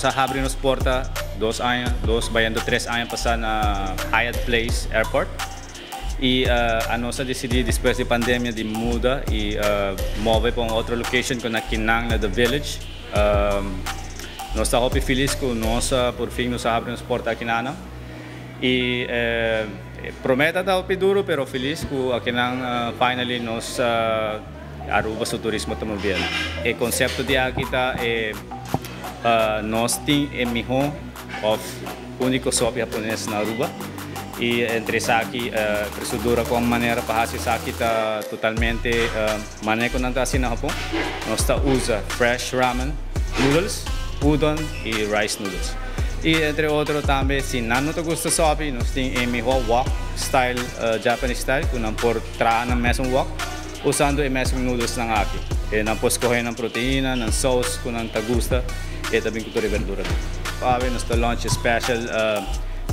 nos habri nos porta 2 anos, bayando 3 anos passar na Hyatt Place Airport. E a nossa decidi depois da pandemia de muda e move para outra location que na Kinang na The Village. Nós estamos muito felizes com nossa por fim nos abre nos porta aqui na e promete dar o duro, pero feliz com aqui na finally nos Aruba sa turismo estamos vendo. O concepto de aqui tá nós temos mijo of unico sopi Hapones na Aruba. E entre esaki, procedura com manera para hacie esaki está totalmente maneira que não está assim na Hapon. Nós usa fresh ramen noodles, udon e rice noodles. E entre outros também, se não te gusta sopi, nós temos wok style, Japanese style, que não por trás na mesmo wok, usando o mesmo noodles ng aqui. E não pode escolher ng proteína, ng sauce, que não te gusta, e também com toda verdura. Pabe, nós lunch special.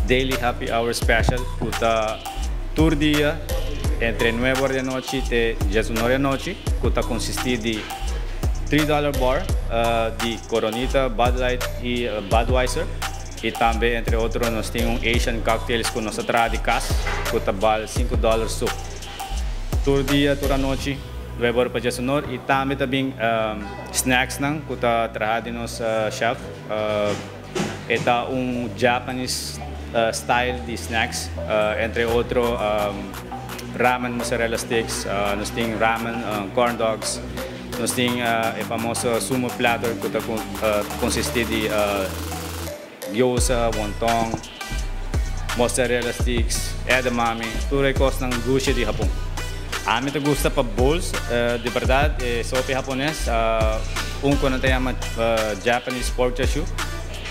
Daily happy hour special kuta tour dia entre 9 horas da noite e 10 horas da noite kuta consiste de $3 bar de Coronita, Bud Light e Budweiser e também entre outros nós temos Asian cocktails com nossa trad de cas kuta bal $5 soup tour dia tour à noite 9 horas para 10 horas e também snacks nang kuta trad de nossa chef eta Japanese style de snacks, entre outros ramen mozzarella sticks, nós temos ramen corn dogs, nós temos o famoso sumo platter que consiste de gyoza, wonton, mozzarella sticks, edamame, tudo é coisa ng gushi de Hapon. A mim te gusta para bowls, de verdade, sopi japonês, que não chama Japanese pork chashu.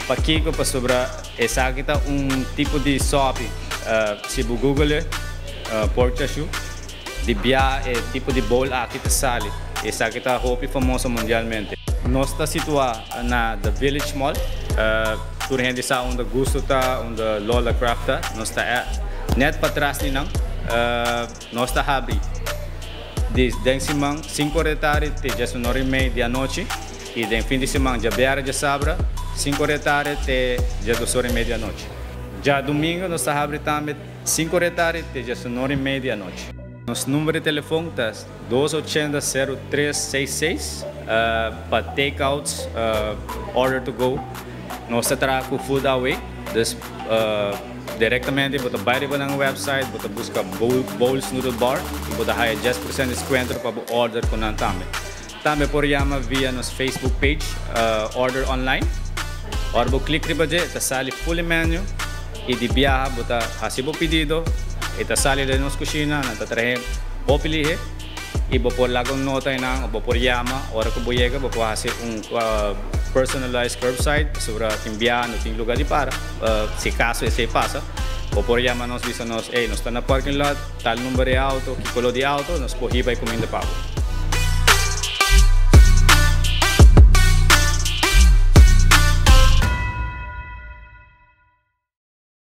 Para Kiko, para sobra, essa aqui tá tipo de sopi, se você google pork chashu, de biaha é tipo de bowl aqui tá sali. Essa aqui tá hopi famosa mundialmente. Nós está situado na The Village Mall, por gente sa onde gusto tá, onde Lola Craft tá, nós está net para trás de não, nós está habri. De semana 5 da tarde até 10h30 da noite e de fim de semana diabierna de sábado 5 da tarde até 12h30 da noite. Já domingo nós abrimos também 5 da tarde até 10h30 da noite. Nosso número de telefone é 280-0366 para takeouts, order to go. Nós trabalhamos com Fundado, diretamente você vai para o website, você busca Bowls Noodle Bar e você ganha 10% de desconto para order com nós também. Também por chamar via nosso Facebook page, order online. Or você clica para está sali full menu e de biaha você faz o pedido e está sali da nossa cozinha, nós traemos o pilihe e você pode lá com nota e não, você pode chamar, hora que você chega, você faz personalized curbside sobre tem biaha, não tem lugar de para, se caso esse passa, você pode chamar nós, diz nós, nós estamos na parking lot, tal número de auto, que color de auto, nós podemos ir para comida pago.